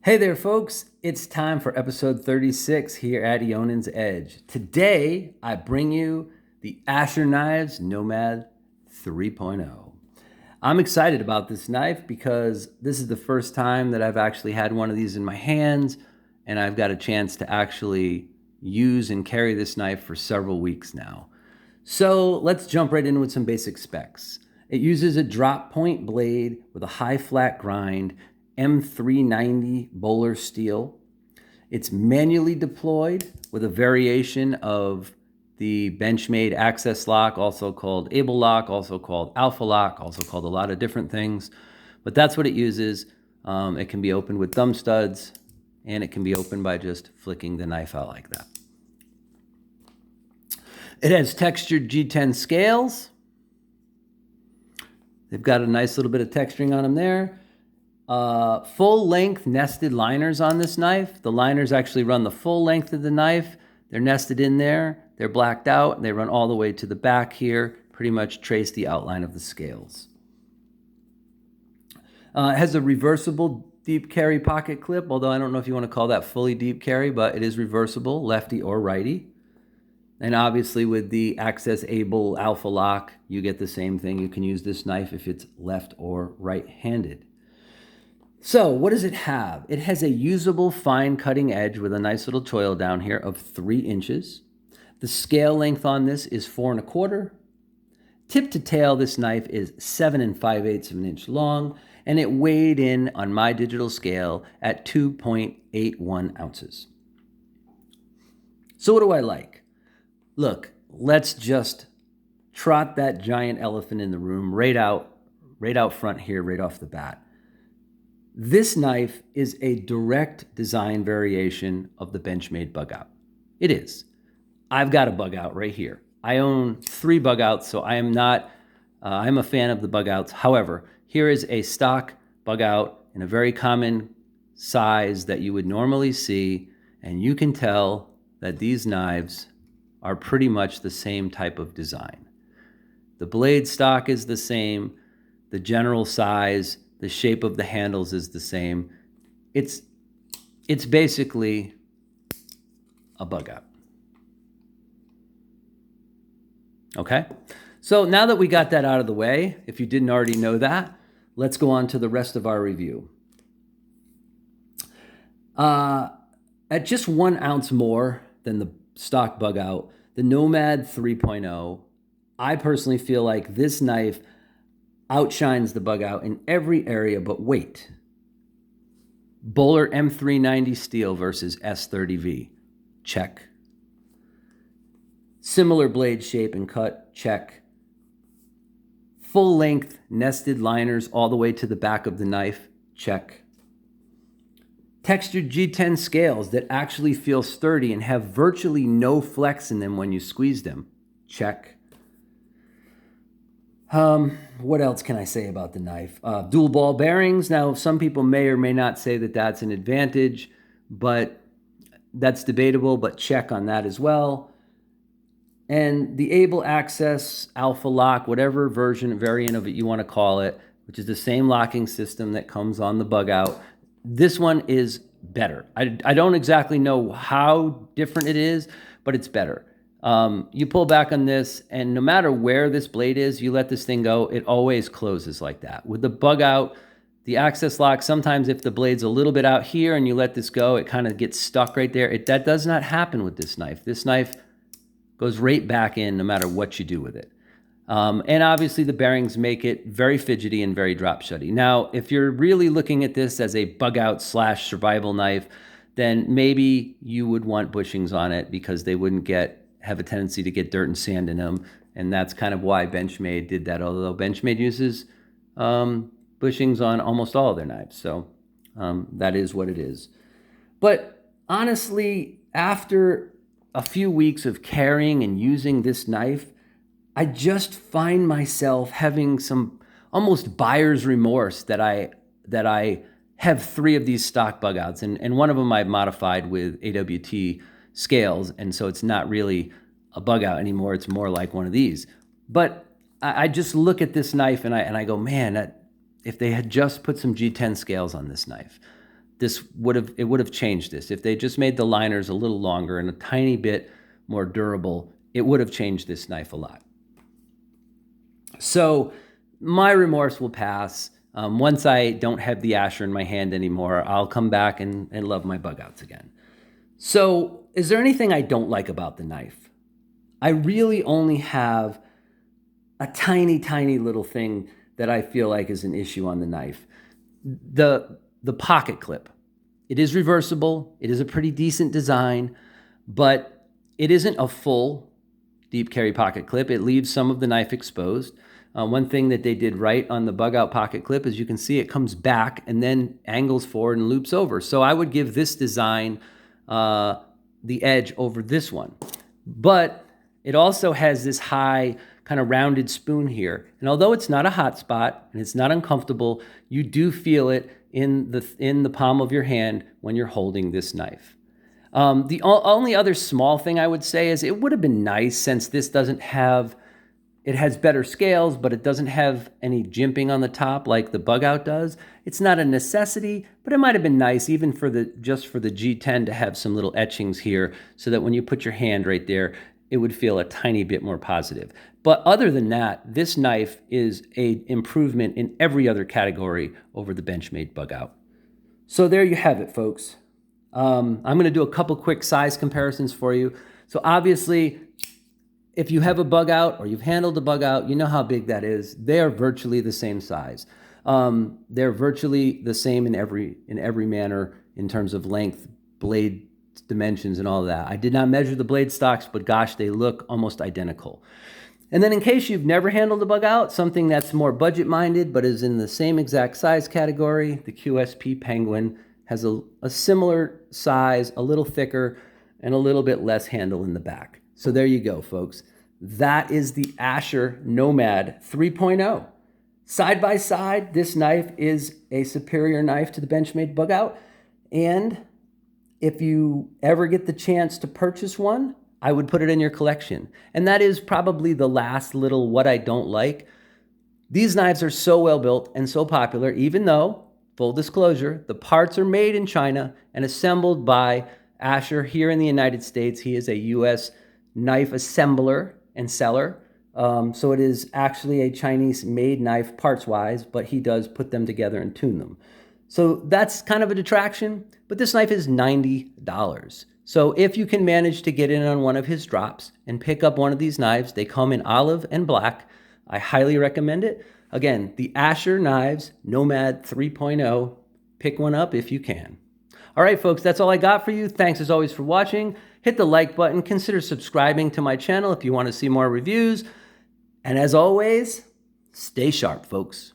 Hey there, folks. It's time for episode 36 here at Ionan's Edge. Today, I bring you the Asher Knives Nomad 3.0. I'm excited about this knife because this is the first time that I've actually had one of these in my hands, and I've got a chance to actually use and carry this knife for several weeks now. So let's jump right in with some basic specs. It uses a drop point blade with a high flat grind M390 Bowler steel. It's manually deployed with a variation of the Benchmade access lock, also called Able Lock, also called Alpha Lock, also called a lot of different things. But that's what it uses. It can be opened with thumb studs, and it can be opened by just flicking the knife out like that. It has textured G10 scales. They've got a nice little bit of texturing on them there. Full length nested liners on this knife. The liners actually run the full length of the knife. They're nested in there. They're blacked out, and they run all the way to the back here, pretty much trace the outline of the scales. It has a reversible deep carry pocket clip, although I don't know if you want to call that fully deep carry, but it is reversible, lefty or righty. And obviously with the Access Able Alpha Lock, you get the same thing. You can use this knife if it's left or right-handed. So what does it have? It has a usable fine cutting edge with a nice little choil down here of 3 inches. The scale length on this is 4 1/4. Tip to tail, this knife is 7 5/8 of an inch long, and it weighed in on my digital scale at 2.81 ounces. So what do I like? Look, let's just trot that giant elephant in the room right out front here, right off the bat. This knife is a direct design variation of the Benchmade Bugout. It is. I've got a Bugout right here. I own 3 Bugouts, so I am not, I'm a fan of the Bugouts. However, here is a stock Bugout in a very common size that you would normally see, and you can tell that these knives are pretty much the same type of design. The blade stock is the same, the general size, the shape of the handles is the same. It's basically a Bugout. Okay? So now that we got that out of the way, if you didn't already know that, let's go on to the rest of our review. At just 1 ounce more than the stock Bugout, the Nomad 3.0, I personally feel like this knife outshines the Bugout in every area but weight. Bowler M390 steel versus S30V, check. Similar blade shape and cut, check. Full length nested liners all the way to the back of the knife, check. Textured G10 scales that actually feel sturdy and have virtually no flex in them when you squeeze them, check. What else can I say about the knife? Dual ball bearings. Now, some people may or may not say that that's an advantage, but that's debatable, but check on that as well. And the Able Access Alpha Lock, whatever variant of it you want to call it, which is the same locking system that comes on the Bugout. This one is better. I don't exactly know how different it is, but it's better. You pull back on this, and no matter where this blade is, you let this thing go, it always closes like that. With the Bugout, the access lock, sometimes if the blade's a little bit out here and you let this go, it kind of gets stuck right there. That does not happen with this knife. This knife goes right back in no matter what you do with it. And obviously the bearings make it very fidgety and very drop shutty. Now, if you're really looking at this as a Bugout / survival knife, then maybe you would want bushings on it because they wouldn't have a tendency to get dirt and sand in them. And that's kind of why Benchmade did that, although Benchmade uses bushings on almost all of their knives. So that is what it is. But honestly, after a few weeks of carrying and using this knife, I just find myself having some almost buyer's remorse that I have 3 of these stock Bugouts, and one of them I've modified with AWT scales, and so it's not really a Bugout anymore. It's more like one of these. But I just look at this knife and I go, man, if they had just put some G10 scales on this knife, it would have changed this. If they just made the liners a little longer and a tiny bit more durable, it would have changed this knife a lot. So my remorse will pass. Once I don't have the Asher in my hand anymore, I'll come back and love my Bugouts again. So is there anything I don't like about the knife? I really only have a tiny, tiny little thing that I feel like is an issue on the knife. The pocket clip. It is reversible. It is a pretty decent design, but it isn't a full deep carry pocket clip. It leaves some of the knife exposed. One thing that they did right on the Bugout pocket clip is you can see it comes back and then angles forward and loops over. So I would give this design the edge over this one. But it also has this high kind of rounded spoon here. And although it's not a hot spot and it's not uncomfortable, you do feel it in the palm of your hand when you're holding this knife. The only other small thing I would say is it would have been nice, since this doesn't have, it has better scales, but it doesn't have any jimping on the top like the Bugout does. It's not a necessity, but it might have been nice even for just for the G10 to have some little etchings here so that when you put your hand right there, it would feel a tiny bit more positive. But other than that, this knife is an improvement in every other category over the Benchmade Bugout. So there you have it, folks. I'm going to do a couple quick size comparisons for you. So obviously, if you have a Bugout or you've handled a Bugout, you know how big that is. They are virtually the same size. They're virtually the same in every manner in terms of length, blade dimensions, and all of that. I did not measure the blade stocks, but gosh, they look almost identical. And then in case you've never handled a Bugout, something that's more budget-minded but is in the same exact size category, the QSP Penguin has a similar size, a little thicker, and a little bit less handle in the back. So there you go, folks. That is the Asher Nomad 3.0. Side by side, this knife is a superior knife to the Benchmade Bugout. And if you ever get the chance to purchase one, I would put it in your collection. And that is probably the last little what I don't like. These knives are so well built and so popular, even though, full disclosure, the parts are made in China and assembled by Asher here in the United States. He is a U.S. knife assembler and seller. So it is actually a Chinese-made knife parts-wise, but he does put them together and tune them. So that's kind of a detraction, but this knife is $90. So if you can manage to get in on one of his drops and pick up one of these knives, they come in olive and black. I highly recommend it. Again, the Asher Knives Nomad 3.0. Pick one up if you can. All right, folks, that's all I got for you. Thanks as always for watching. Hit the like button. Consider subscribing to my channel if you want to see more reviews. And as always, stay sharp, folks.